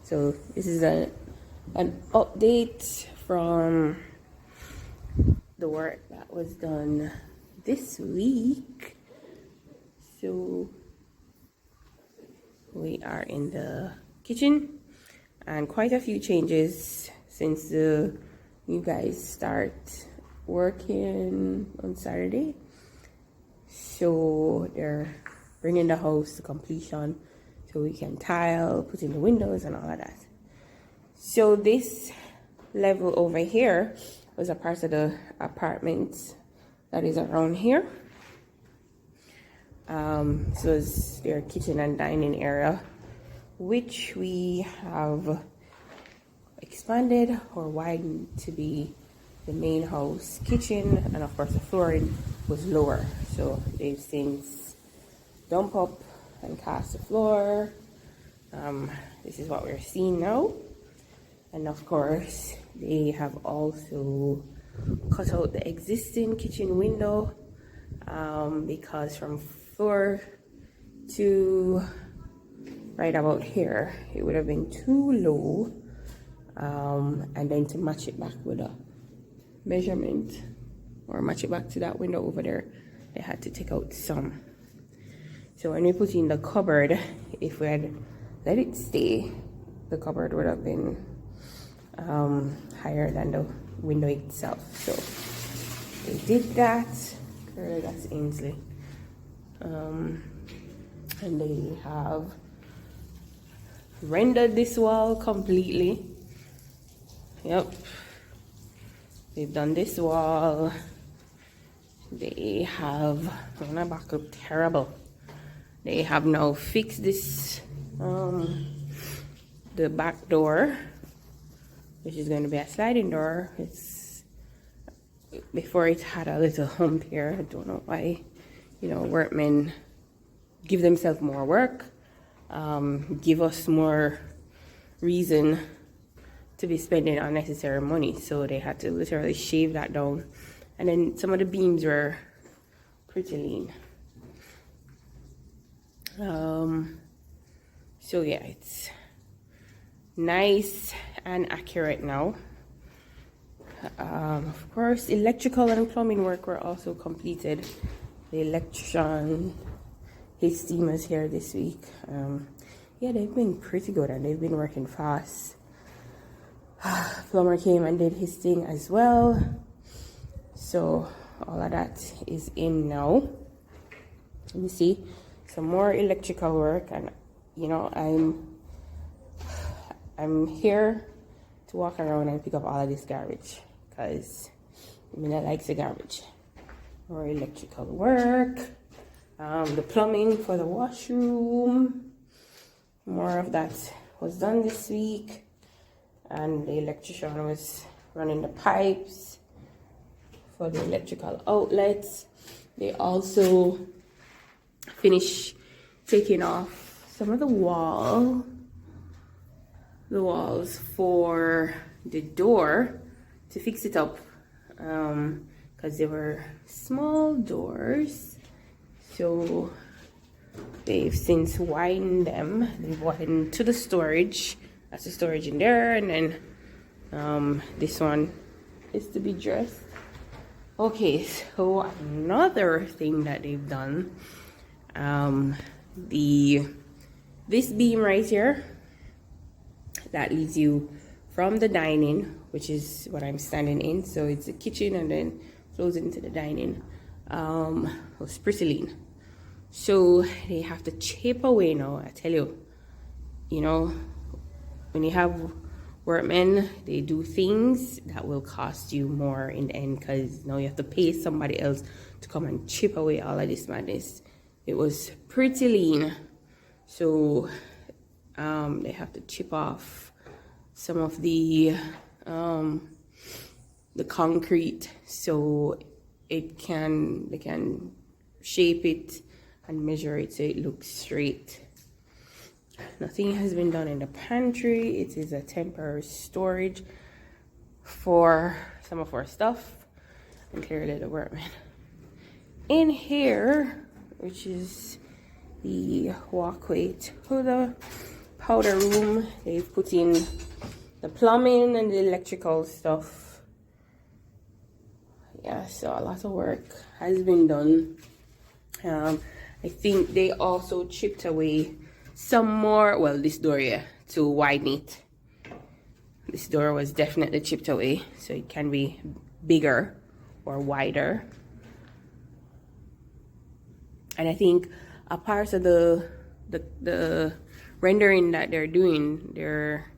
So this is an update from the work that was done this week. So we are in the kitchen, and quite a few changes since you guys start working on Saturday. So they're bringing the house to completion so we can tile, put in the windows and all of that. So this level over here was a part of the apartment that is around here. So it's their kitchen and dining area, which we have expanded or widened to be the main house kitchen, and of course the flooring was lower, so they've since dumped up and cast the floor. This is what we're seeing now, and of course they have also cut out the existing kitchen window because from floor to right about here it would have been too low, and then to match it back with a measurement or match it back to that window over there, they had to take out some. So when we put in the cupboard, if we had let it stay, the cupboard would have been higher than the window itself. So they did that. Currently that's Ainsley. And they have rendered this wall completely. Yep, they've done this wall. They have, I'm gonna back up terrible. They have now fixed this the back door, which is going to be a sliding door. It's before it had a little hump here. I don't know why, workmen give themselves more work, give us more reason to be spending unnecessary money, so they had to literally shave that down. And then some of the beams were pretty lean. So yeah, it's nice and accurate now. Of course, electrical and plumbing work were also completed. The electrician, his team is here this week. Yeah, they've been pretty good and they've been working fast. Plumber came and did his thing as well. So all of that is in now. Let me see some more electrical work, and I'm here to walk around and pick up all of this garbage because I like the garbage. More electrical work, the plumbing for the washroom, more of that was done this week, and the electrician was running the pipes for the electrical outlets. They also finished taking off some of the walls for the door to fix it up, because they were small doors. So they've since widened them. They've widened to the storage. That's the storage in there, and then this one is to be dressed. Okay, so another thing that they've done, this beam right here that leads you from the dining, which is what I'm standing in, so it's the kitchen and then flows into the dining, was pretty lean. So they have to chip away now. I tell you, when you have workmen, they do things that will cost you more in the end, because now you have to pay somebody else to come and chip away all of this madness. It was pretty lean, so they have to chip off some of the concrete so they can shape it and measure it so it looks straight. Nothing has been done in the pantry. It is a temporary storage for some of our stuff, and clearly the workmen. In here, which is the walkway to the powder room. They've put in the plumbing and the electrical stuff. Yeah, so a lot of work has been done. I think they also chipped away some more, well, this door, yeah, to widen it. This door was definitely chipped away, so it can be bigger or wider. And I think a part of the rendering that they're doing, they're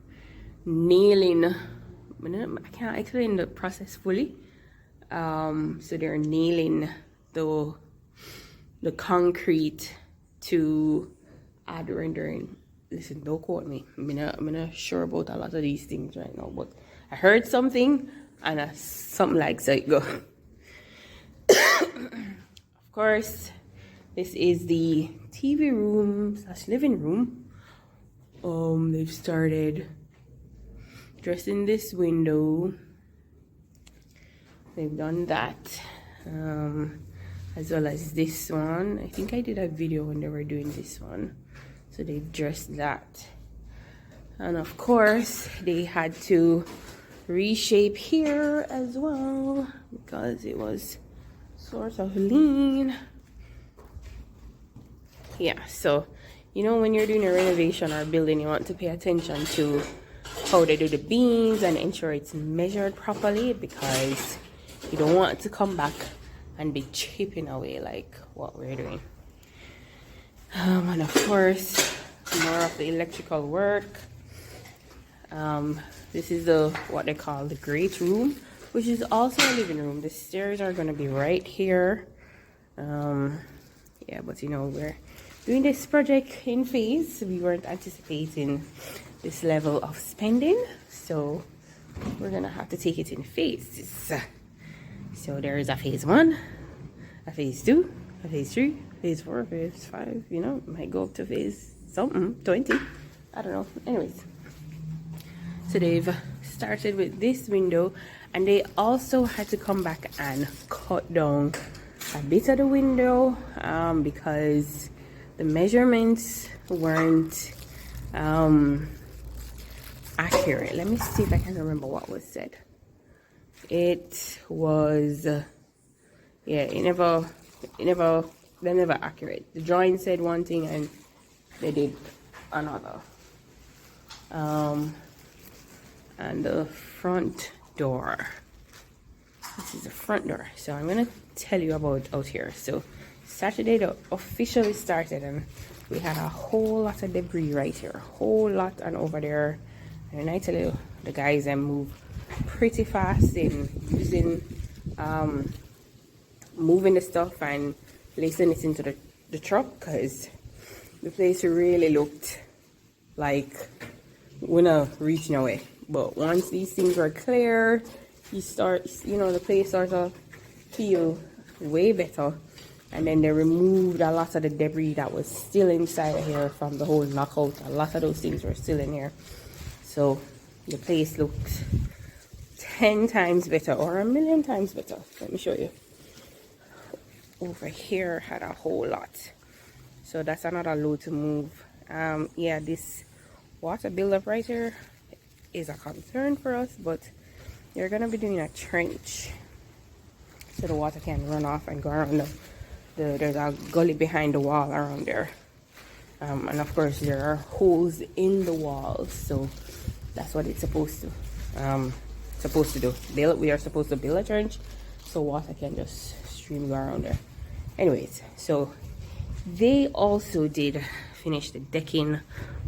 nailing, I can't explain the process fully. So they're nailing the concrete to add rendering. Listen, don't quote me. I'm not sure about a lot of these things right now, but I heard something and something like so it go. Of course, this is the TV room / living room. They've started dressing this window. They've done that, as well as this one. I think I did a video when they were doing this one. So they've dressed that. And of course, they had to reshape here as well because it was sort of lean. Yeah, so you know, when you're doing a renovation or building, you want to pay attention to how they do the beams and ensure it's measured properly, because you don't want it to come back and be chipping away like what we're doing. And of course, more of the electrical work. This is what they call the great room, which is also a living room. The stairs are going to be right here. Yeah, but you know, we're doing this project in phase. We weren't anticipating this level of spending, so we're gonna have to take it in phases. So there is a phase 1, a phase 2, a phase 3, phase 4, phase 5, you know, might go up to phase something 20, I don't know. Anyways, so they've started with this window, and they also had to come back and cut down a bit of the window because the measurements weren't accurate. Let me see if I can remember what was said. It was yeah, they're never accurate. The drawing said one thing and they did another. And the front door, this is the front door, so I'm gonna tell you about out here. So Saturday they officially started, and we had a whole lot of debris right here, a whole lot, and over there. And I tell you, the guys move pretty fast in using moving the stuff and placing it into the truck, because the place really looked like we're not reaching away. But once these things were clear, you start, you know, the place starts to feel way better. And then they removed a lot of the debris that was still inside of here from the whole knockout. A lot of those things were still in here. So the place looked 10 times better, or 1,000,000 times better. Let me show you. Over here had a whole lot. So that's another load to move. Yeah, this water buildup right here is a concern for us, but you're gonna be doing a trench so the water can run off and go around there's a gully behind the wall around there. And of course there are holes in the walls, so that's what it's supposed to do. We are supposed to build a trench so water can just stream around there. Anyways, so they also did finish the decking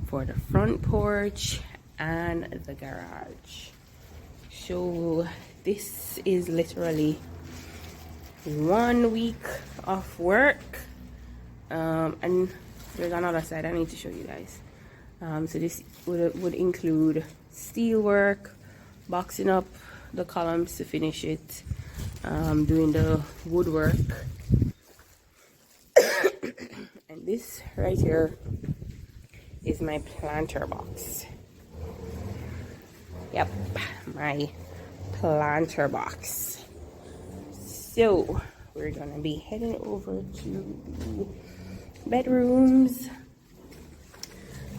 for the front porch and the garage. So this is literally 1 week of work, and there's another side I need to show you guys. So this would include steel work, boxing up the columns to finish it, doing the woodwork, and this right here is my planter box. Yep, my planter box. So we're gonna be heading over to the bedrooms.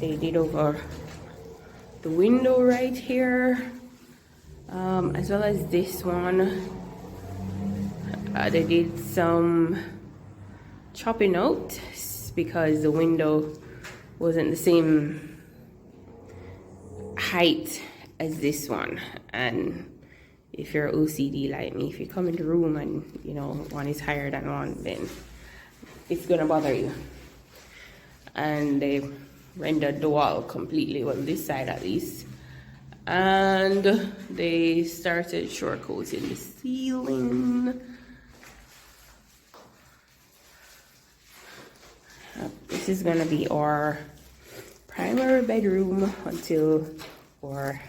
they did over the window right here, as well as this one. They did some chopping out because the window wasn't the same height as this one. And if you're OCD like me, if you come in the room and you know one is higher than one, then it's gonna bother you. And they rendered the wall completely, well, this side at least, and they started short coating the ceiling. This is gonna be our primary bedroom until our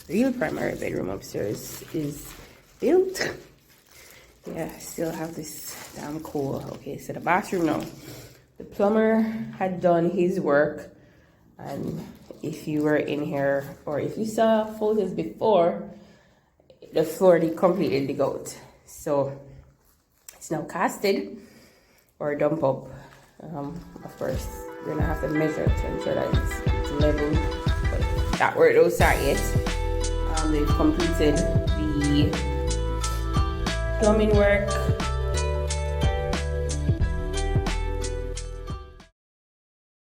real primary bedroom upstairs is built. Yeah, still have this damn cool. Okay, so the bathroom now. The plumber had done his work, and if you were in here or if you saw photos before, the floor did completely dig out. So it's now casted or dump up. Of course, we're gonna have to measure to ensure that it's level, but that work don't start yet. They've completed the plumbing work